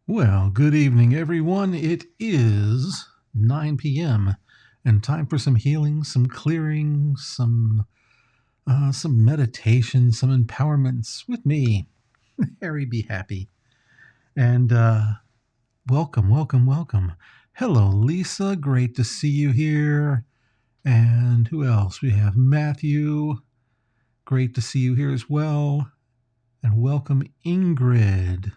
Well, good evening, everyone. It is 9 p.m. and time for some healing, some clearing, some meditation, some empowerments with me, Harry. Be happy, and welcome, welcome, welcome. Hello, Lisa. Great to see you here. And who else? We have Matthew. Great to see you here as well. And welcome, Ingrid.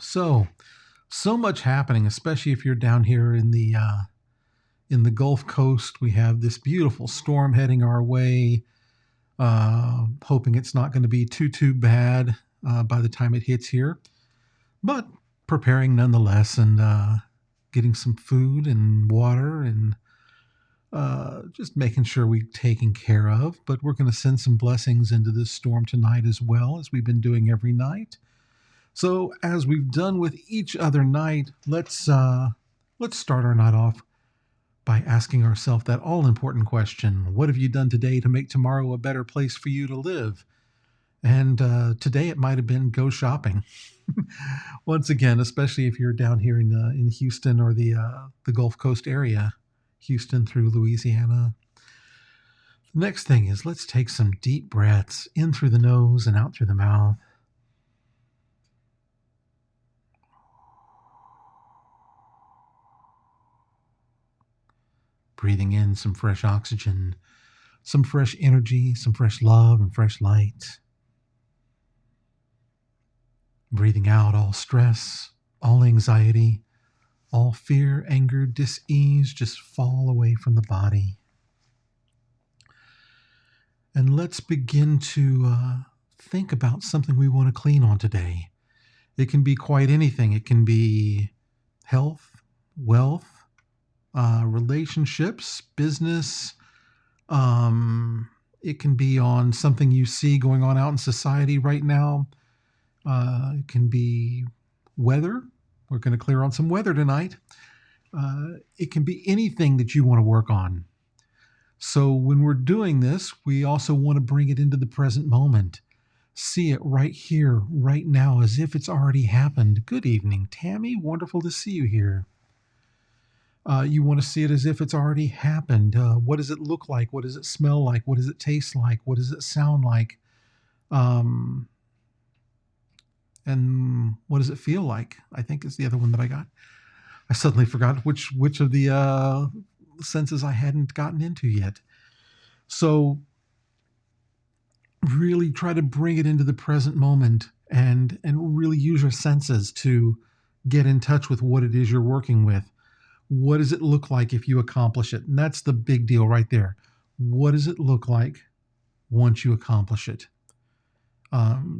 So much happening, especially if you're down here in the Gulf Coast. We have this beautiful storm heading our way. Hoping it's not going to be too bad by the time it hits here, but preparing nonetheless, and getting some food and water and just making sure we're taken care of. But we're going to send some blessings into this storm tonight as well, as we've been doing every night. So, as we've done with each other night, let's start our night off by asking ourselves that all-important question: what have you done today to make tomorrow a better place for you to live? And today it might have been go shopping. Once again, especially if you're down here in Houston or the Gulf Coast area, Houston through Louisiana. The next thing is, let's take some deep breaths in through the nose and out through the mouth. Breathing in some fresh oxygen, some fresh energy, some fresh love and fresh light. Breathing out all stress, all anxiety, all fear, anger, dis-ease, just fall away from the body. And let's begin to think about something we want to clean on today. It can be quite anything. It can be health, wealth, relationships, business. It can be on something you see going on out in society right now. It can be weather. We're going to clear on some weather tonight. It can be anything that you want to work on. So when we're doing this, we also want to bring it into the present moment. See it right here, right now, as if it's already happened. Good evening, Tammy. Wonderful to see you here. You want to see it as if it's already happened. What does it look like? What does it smell like? What does it taste like? What does it sound like? And what does it feel like? I think is the other one that I got. I suddenly forgot which of the senses I hadn't gotten into yet. So really try to bring it into the present moment and really use your senses to get in touch with what it is you're working with. What does it look like if you accomplish it? And that's the big deal right there. What does it look like once you accomplish it?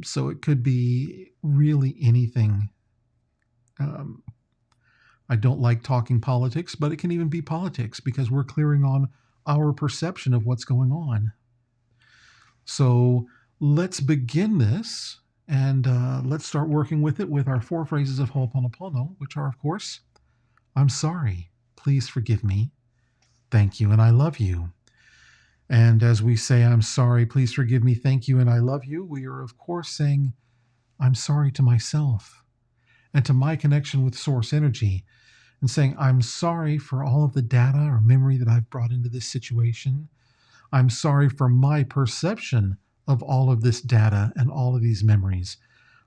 So it could be really anything. I don't like talking politics, but it can even be politics because we're clearing on our perception of what's going on. So let's begin this, and let's start working with it with our 4 phrases of Ho'oponopono, which are, of course, I'm sorry, please forgive me, thank you, and I love you. And as we say, I'm sorry, please forgive me, thank you, and I love you, we are, of course, saying, I'm sorry to myself and to my connection with source energy, and saying, I'm sorry for all of the data or memory that I've brought into this situation. I'm sorry for my perception of all of this data and all of these memories.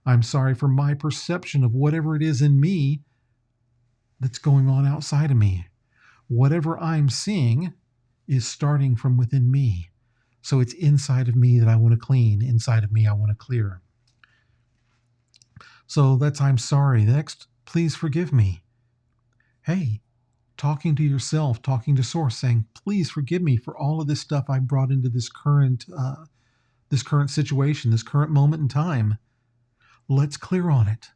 I'm sorry for my perception of whatever it is in me that's going on outside of me. Whatever I'm seeing is starting from within me. So it's inside of me that I want to clean, inside of me I want to clear. So that's I'm sorry. Next, please forgive me. Hey, talking to yourself, talking to source, saying, please forgive me for all of this stuff I brought into this current situation, this current moment in time. Let's clear on it.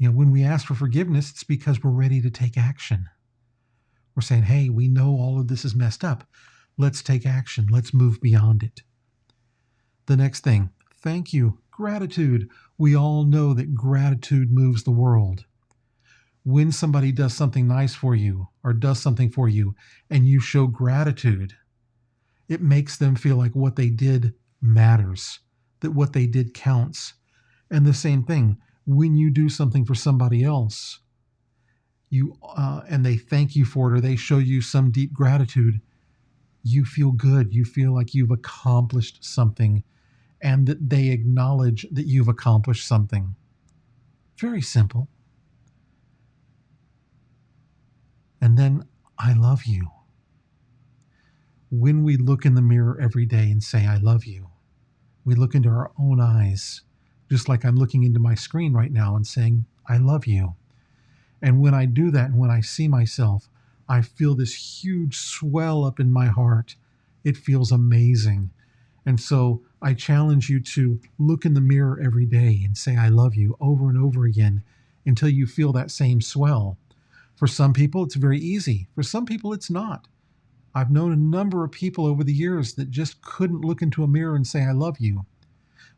When we ask for forgiveness, it's because we're ready to take action. We're saying, hey, we know all of this is messed up. Let's take action. Let's move beyond it. The next thing, thank you, gratitude. We all know that gratitude moves the world. When somebody does something nice for you or does something for you and you show gratitude, it makes them feel like what they did matters, that what they did counts. And the same thing, when you do something for somebody else, you and they thank you for it, or they show you some deep gratitude, you feel good. You feel like you've accomplished something, and that they acknowledge that you've accomplished something. Very simple. And then, I love you. When we look in the mirror every day and say, I love you, we look into our own eyes, just like I'm looking into my screen right now and saying, I love you. And when I do that, and when I see myself, I feel this huge swell up in my heart. It feels amazing. And so I challenge you to look in the mirror every day and say, I love you over and over again until you feel that same swell. For some people, it's very easy. For some people, it's not. I've known a number of people over the years that just couldn't look into a mirror and say, I love you.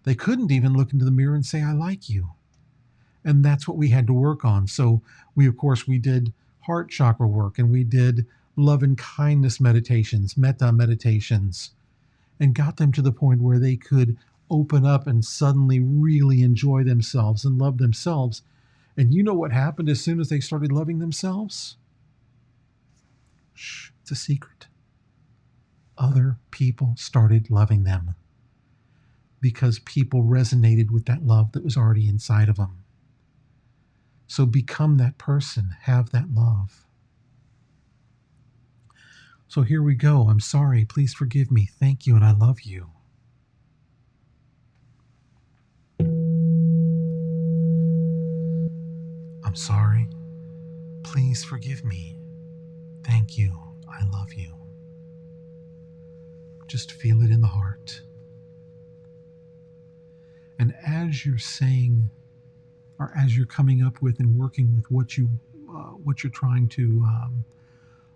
They couldn't even look into the mirror and say, I like you. And that's what we had to work on. So we did heart chakra work, and we did love and kindness meditations, metta meditations, and got them to the point where they could open up and suddenly really enjoy themselves and love themselves. And you know what happened as soon as they started loving themselves? Shh, it's a secret. Other people started loving them because people resonated with that love that was already inside of them. So become that person, have that love. So here we go. I'm sorry. Please forgive me. Thank you, and I love you. I'm sorry. Please forgive me. Thank you. I love you. Just feel it in the heart. And as you're saying, or as you're coming up with and working with what you're trying to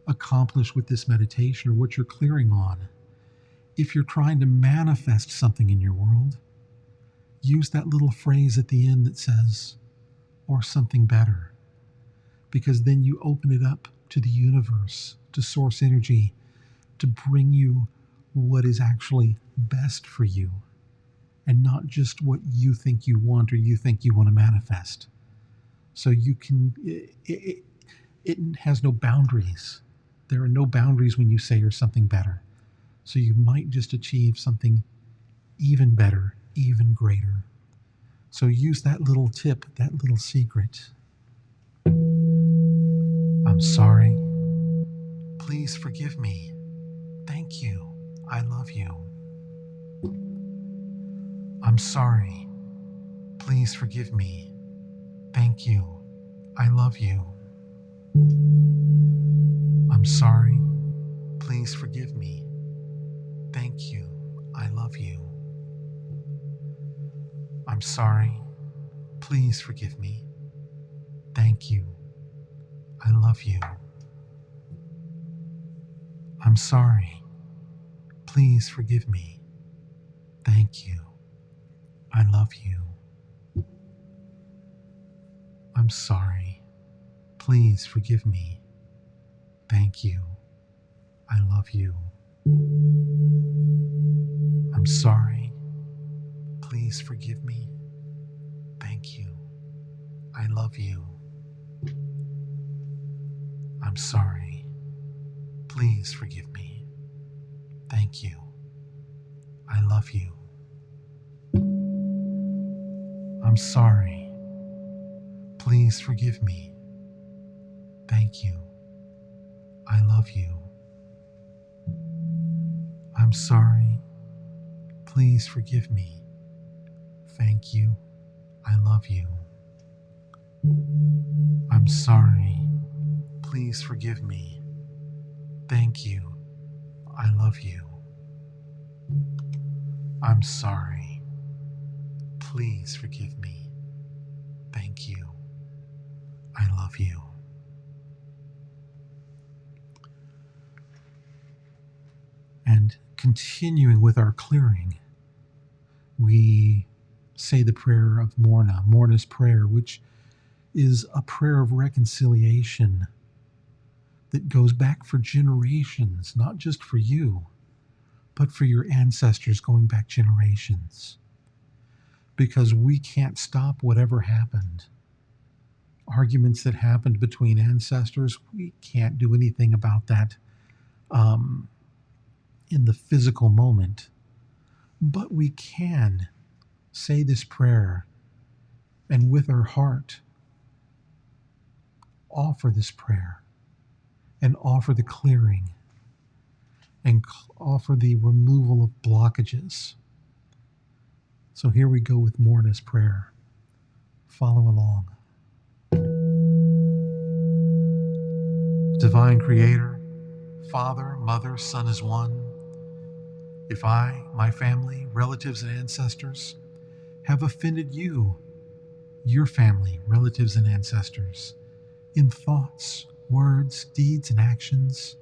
accomplish with this meditation, or what you're clearing on, if you're trying to manifest something in your world, use that little phrase at the end that says, or something better, because then you open it up to the universe, to source energy, to bring you what is actually best for you, and not just what you think you want or you think you want to manifest. So it has no boundaries. There are no boundaries when you say or something better. So you might just achieve something even better, even greater. So use that little tip, that little secret. I'm sorry. Please forgive me. Thank you. I love you. I'm sorry. Please forgive me. Thank you. I love you. I'm sorry. Please forgive me. Thank you. I love you. I'm sorry. Please forgive me. Thank you. I love you. I'm sorry. Please forgive me. Thank you. I love you. I'm sorry. Please forgive me. Thank you. I love you. I'm sorry. Please forgive me. Thank you. I love you. I'm sorry. Please forgive me. Thank you. I love you. I'm sorry. Please forgive me. Thank you. I love you. I'm sorry. Please forgive me. Thank you. I love you. I'm sorry. Please forgive me. Thank you. I love you. I'm sorry. Please forgive me. Thank you. I love you. And continuing with our clearing, we say the prayer of Morna's prayer, which is a prayer of reconciliation that goes back for generations, not just for you, but for your ancestors going back generations. because we can't stop whatever happened. Arguments that happened between ancestors, we can't do anything about that um, in the physical moment. But we can say this prayer and with our heart offer this prayer and offer the clearing and offer the removal of blockages. So here we go with Morna's prayer. Follow along. Divine Creator, Father, Mother, Son is one. If I, my family, relatives, and ancestors have offended you, your family, relatives, and ancestors, in thoughts, words, deeds, and actions,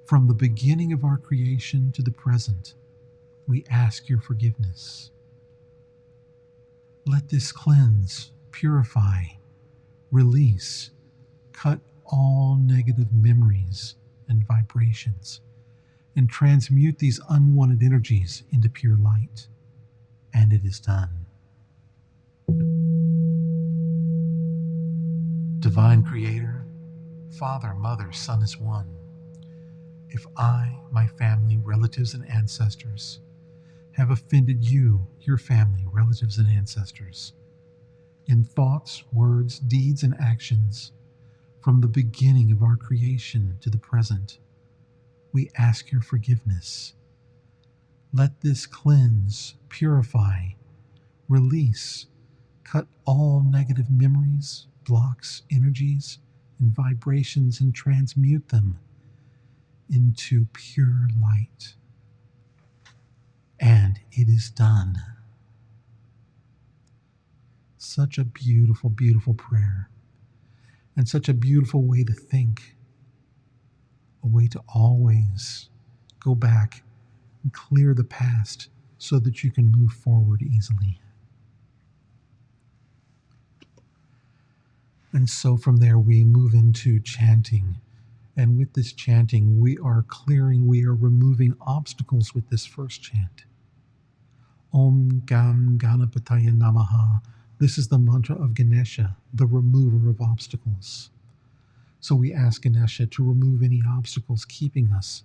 from the beginning of our creation to the present, we ask your forgiveness. Let this cleanse, purify, release, cut all negative memories and vibrations, and transmute these unwanted energies into pure light. And it is done. Divine Creator, Father, Mother, Son is one. If I, my family, relatives, and ancestors have offended you, your family, relatives, and ancestors, in thoughts, words, deeds, and actions, from the beginning of our creation to the present, we ask your forgiveness. Let this cleanse, purify, release, cut all negative memories, blocks, energies, and vibrations, and transmute them into pure light. And it is done. Such a beautiful, beautiful prayer. And such a beautiful way to think. A way to always go back and clear the past so that you can move forward easily. And so from there we move into chanting. And with this chanting, we are clearing, we are removing obstacles with this first chant. Om Gam Ganapataya Namaha. This is the mantra of Ganesha, the remover of obstacles. So we ask Ganesha to remove any obstacles keeping us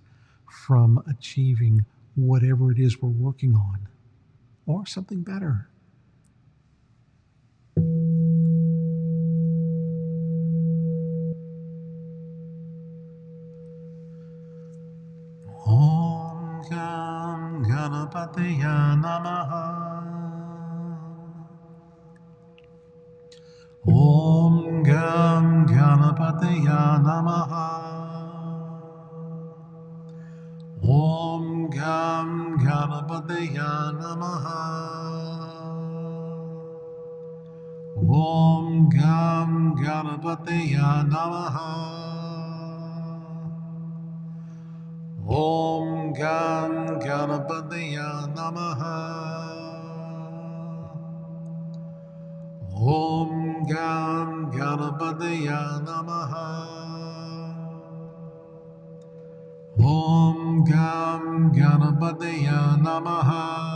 from achieving whatever it is we're working on, or something better. Om Gam Ganapataya Namaha. Om Gam Ganapataya Namaha. Om Gam Ganapataya Namaha. Om Gam Ganapataya Namaha. Om Gam Ganapataya Namaha. Om Gam Ganapataya Namaha. Om Gam Ganapataya Namaha.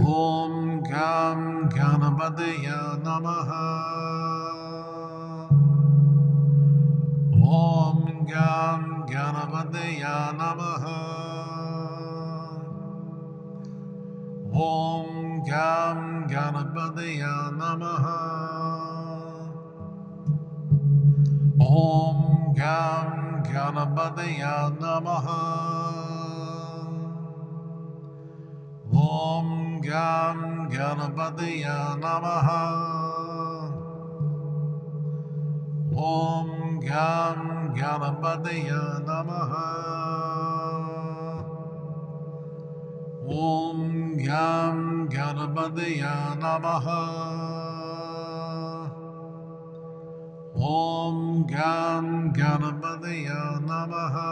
Om Gam Ganapataya Namaha. Om Gam Ganapataya Namaha. Om Gam Ganapataya Namaha. Om Gam Ganapataya Namaha. Om Gam Ganapataya Namaha. Om Gam Ganapataya Namaha. Om Gam Ganapataya Namaha. Om Gam Ganapataya Namaha.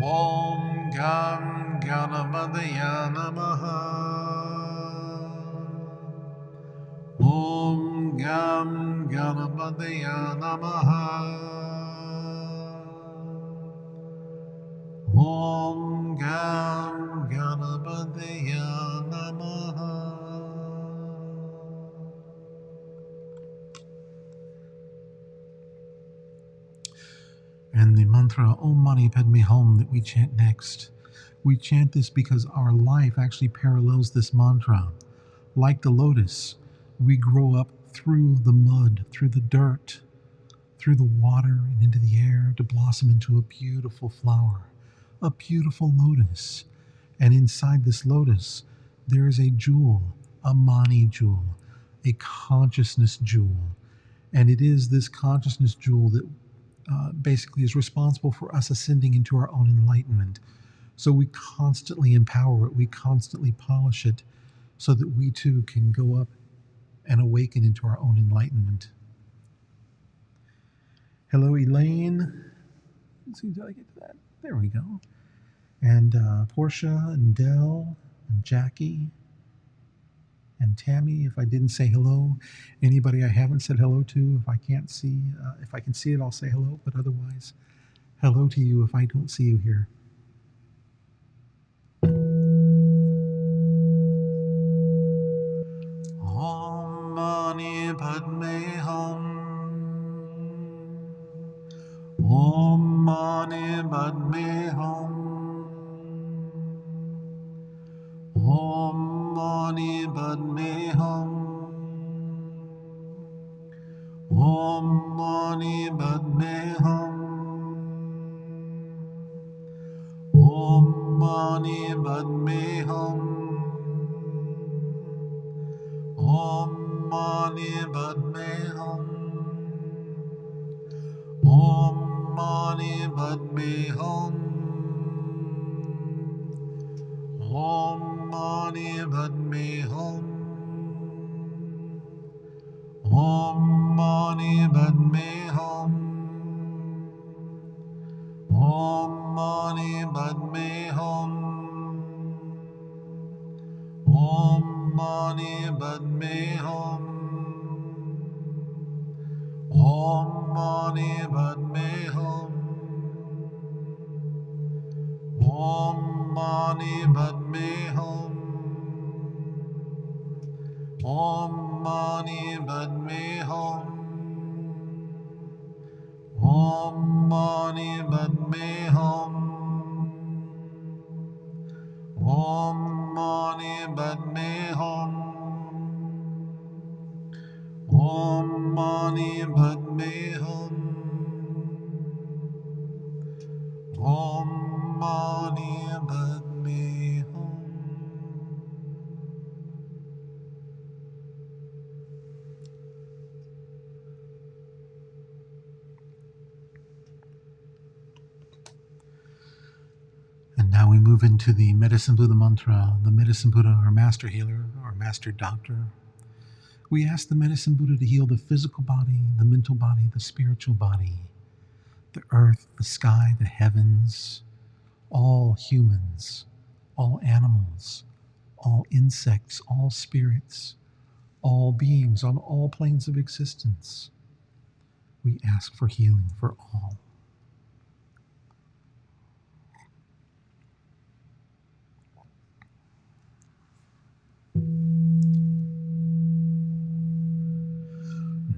Om Gam Ganapataya Namaha. Om Gam Ganapataya Namaha. Om Gam Ganapateya Namaha. And the mantra Om Mani Padme Hum that we chant next. We chant this because our life actually parallels this mantra. Like the lotus, we grow up through the mud, through the dirt, through the water, and into the air to blossom into a beautiful flower, a beautiful lotus. And inside this lotus, there is a jewel, a Mani jewel, a consciousness jewel. And it is this consciousness jewel that basically is responsible for us ascending into our own enlightenment. So we constantly empower it, we constantly polish it so that we too can go up and awaken into our own enlightenment. Hello, Elaine. Let's see, did I get to that? There we go. And Portia and Dell and Jackie and Tammy, if I didn't say hello. Anybody I haven't said hello to, if I can't see, if I can see it, I'll say hello. But otherwise, hello to you if I don't see you here. Om Mani Padme Hum. Om Mani Padme Hum. Om Mani Padme Hum. Om Mani Padme Hum. Om Mani Padme Hum. Om Mani Padme Hum. Om Mani Padme Hum. Om Mani Padme Hum. Om Mani Padme Hum. Om Mani Padme Hum. Om Mani Padme Hum. Om Mani Padme Hum. Om Mani Padme Hum. Om Mani Padme Hum. Om Mani Padme Hum. Om Mani Padme Hum. Om Mani Padme Hum. Om Mani Padme Hum. And now we move into the Medicine Buddha mantra. The Medicine Buddha, our master healer, our master doctor. We ask the Medicine Buddha to heal the physical body, the mental body, the spiritual body, the earth, the sky, the heavens, all humans, all animals, all insects, all spirits, all beings on all planes of existence. We ask for healing for all.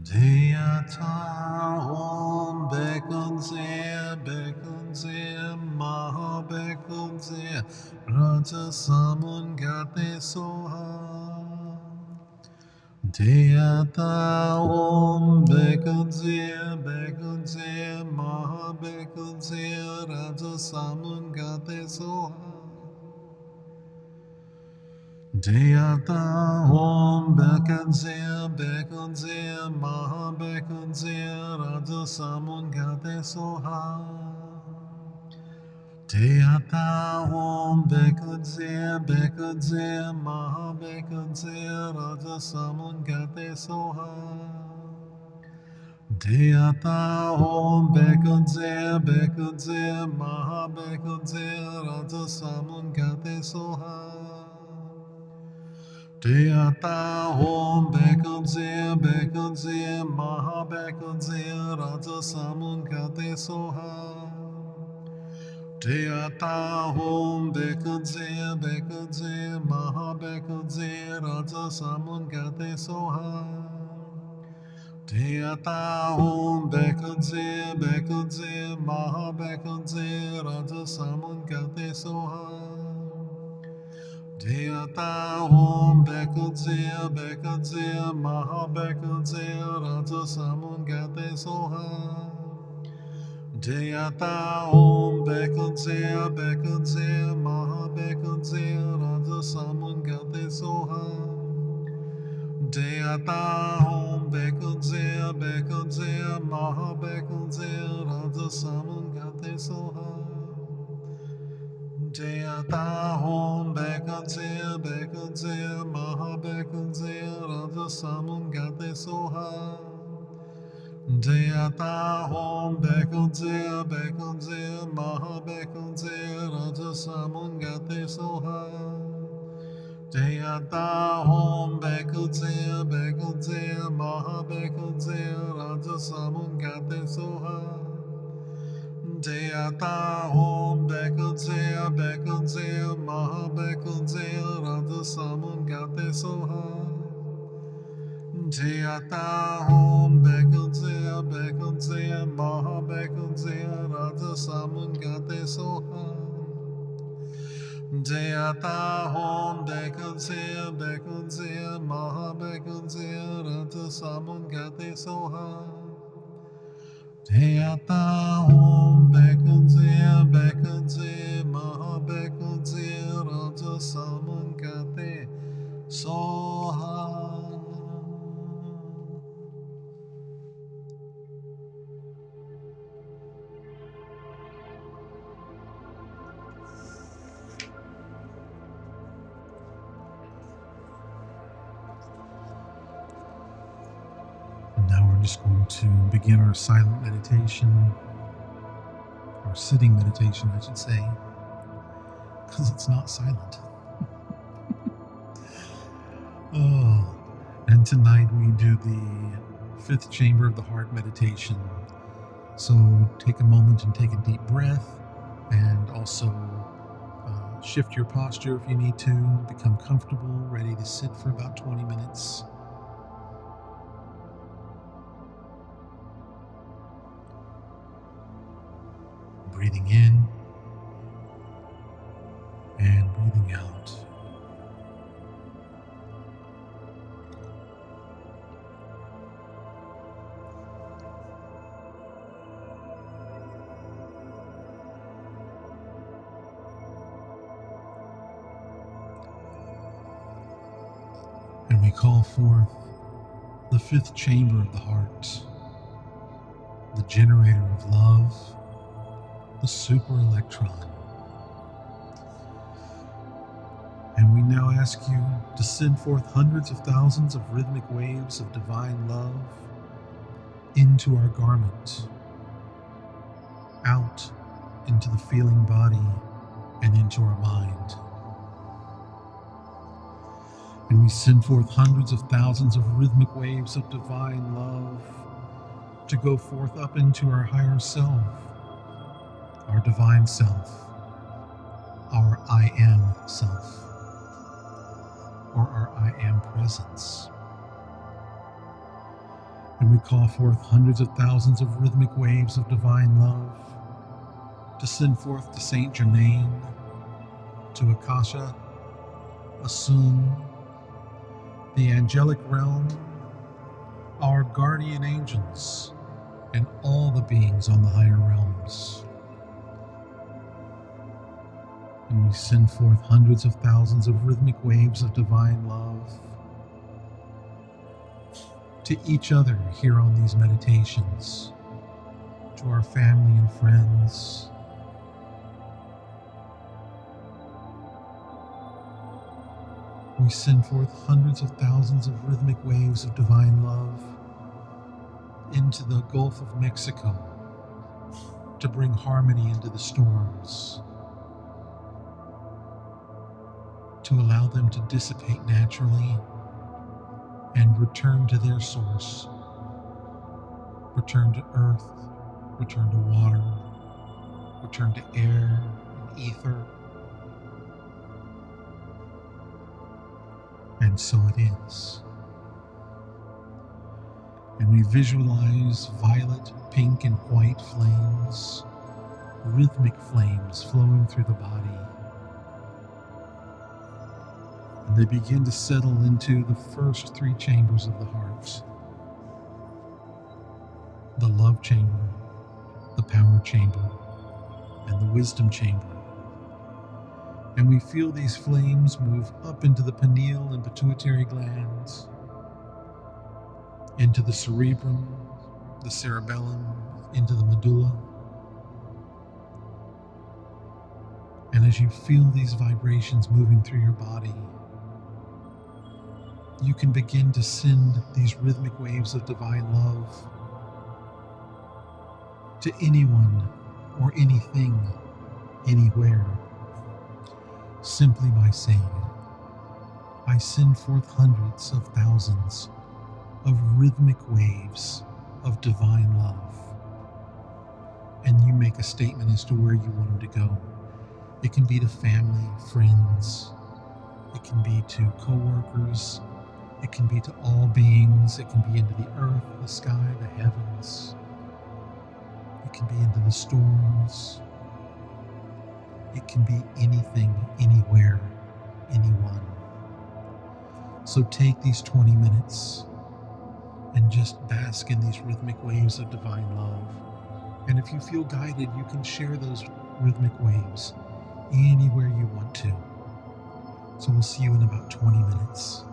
Deyata Om Bekunze Bekunze Maha Bekunze Raja Samun Gate Soha. Deyata Om Bekunze Bekunze Maha Bekunze Raja Samun Gate Soha. Deyata Om Bekunze Bekunze Maha Bekunze Raja Samun Gate Soha. Deyata Om Bekunze Bekunze Maha Bekunze Raja Samun Gate Soha. Deyata Om Bekunze Bekunze Maha Bekunze Raja Samun Gate Soha. Deyata Om Bekunze Bekunze Maha Bekunze Raja Samun Gate Soha. Deata hom bekadze maha bekadze raja samun gate soha. Deata hom bekadze maha bekadze raja samun gate soha. Deata hom bekadze maha bekadze raja samun gate soha. Deata hom bekadze maha bekadze raja samun gate soha. Deata hom bekadze maha bekadze raja samun gate soha. Deata hom bekadze maha bekadze raja samun gate soha. Deata hom bekadze maha bekadze raja samun gate soha. Deata hom bekadze maha bekadze raja samun gate soha. Deata hom bekadze maha bekadze raja samun gate soha. Deata hom bekadze maha bekadze raja samun gate soha. Deata hom bekadze maha bekadze raja samun gate soha. Deata hom bekadze maha bekadze raja samun gate soha. Now we're just going to begin our silent meditation, or sitting meditation, I should say, because it's not silent. Oh, and tonight we do the fifth chamber of the heart meditation. So take a moment and take a deep breath, and also shift your posture if you need to, become comfortable, ready to sit for about 20 minutes. Breathing in and breathing out. And we call forth the fifth chamber of the heart, the generator of love, the super electron. And we now ask you to send forth hundreds of thousands of rhythmic waves of divine love into our garment, out into the feeling body, and into our mind. And we send forth hundreds of thousands of rhythmic waves of divine love to go forth up into our higher self, our divine self, our I am self, or our I am presence. And we call forth hundreds of thousands of rhythmic waves of divine love to send forth to Saint Germain, to Akasha, Asun, the angelic realm, our guardian angels, and all the beings on the higher realms. And we send forth hundreds of thousands of rhythmic waves of divine love to each other here on these meditations, to our family and friends, we send forth hundreds of thousands of rhythmic waves of divine love into the Gulf of Mexico to bring harmony into the storms, to allow them to dissipate naturally and return to their source, return to earth, return to water, return to air, ether. And so it is. And we visualize violet, pink, and white flames, rhythmic flames flowing through the body. And they begin to settle into the first three chambers of the heart: the love chamber, the power chamber, and the wisdom chamber. And we feel these flames move up into the pineal and pituitary glands, into the cerebrum, the cerebellum, into the medulla. And as you feel these vibrations moving through your body, you can begin to send these rhythmic waves of divine love to anyone or anything, anywhere, simply by saying, I send forth hundreds of thousands of rhythmic waves of divine love. And you make a statement as to where you want them to go. It can be to family, friends, it can be to co-workers, it can be to all beings, it can be into the earth, the sky, the heavens, it can be into the storms, it can be anything, anywhere, anyone. So take these 20 minutes and just bask in these rhythmic waves of divine love. And if you feel guided, you can share those rhythmic waves anywhere you want to. So we'll see you in about 20 minutes.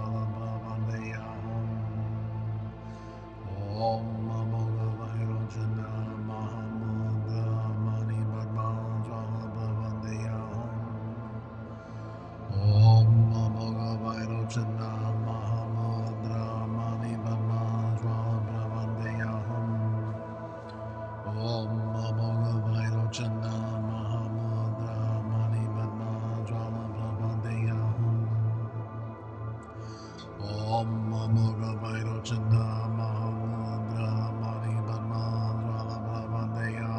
Jala Brahmandeya Om Moga Vairo Jana Mahamudra Mani Padma Jala Brahmandeya Om Moga Vairo Jana Mahamudra Mani Padma Jala Brahmandeya Om Moga Vairo Jana Mahamudra Mani Padma Jala Brahmandeya Om Moga Vairo Jana Mahamudra Mani Padma Jala Brahmandeya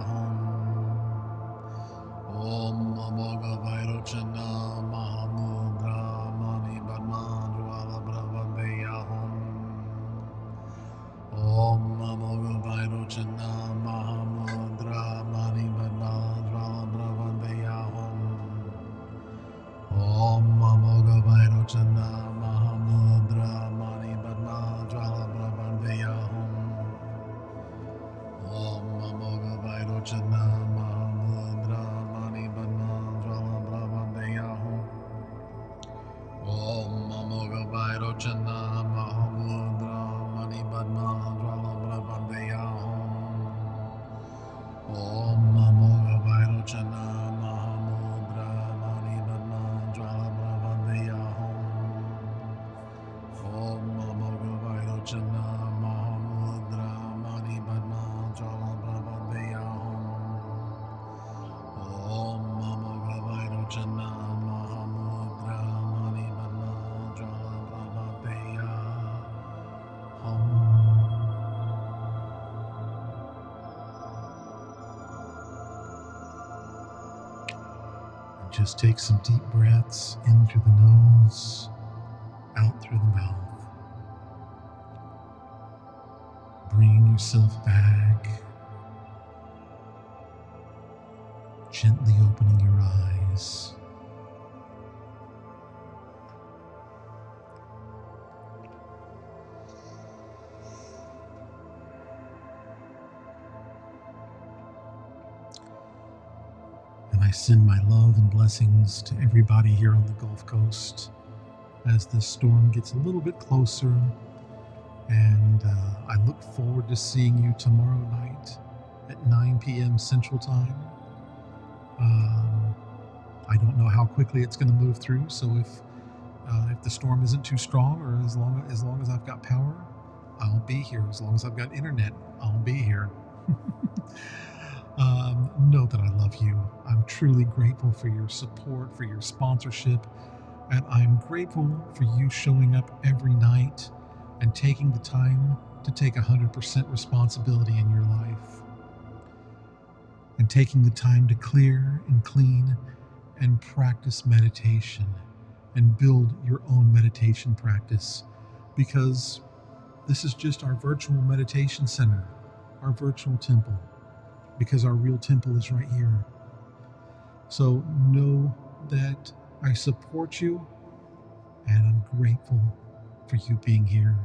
Om Moga Vairo Jana Mahamudra Mani Padma Jala Brahmandeya Om Moga Vairo Jana Mahamudra Mani Padma Jala Brahmandeya Om Moga Vairo Jana Mahamudra Mani Padma Jala Brahmandeya Om Moga Vairo Jana Mahamudra Mani Padma Jala Brahmandeya Om Moga Vairo Jana Mahamudra Mani Padma Jala Brahmandeya Om Moga Vairo Jana Mahamudra Mani Padma Jala Brahmandeya Om Moga Vairo Jana Mahamudra Mani Padma Jala Brahmandeya Om Moga Vairo Jana Mahamudra Mani Padma Jala Brahmandeya Just take some deep breaths in through the nose, out through the mouth. Bringing yourself back, gently opening your eyes. And I send my love and blessings to everybody here on the Gulf Coast as this storm gets a little bit closer. And I look forward to seeing you tomorrow night at 9 p.m. Central Time. I don't know how quickly it's going to move through, so if the storm isn't too strong, or as long as I've got power, I'll be here. As long as I've got internet, I'll be here. Know that I love you. I'm truly grateful for your support, for your sponsorship, and I'm grateful for you showing up every night and taking the time to take 100% responsibility in your life, and taking the time to clear and clean and practice meditation and build your own meditation practice, because this is just our virtual meditation center, our virtual temple, because our real temple is right here. So know that I support you, and I'm grateful for you being here,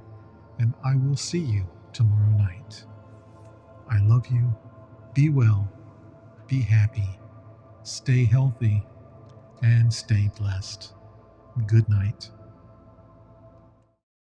and I will see you tomorrow night. I love you. Be well, be happy, stay healthy, and stay blessed. Good night.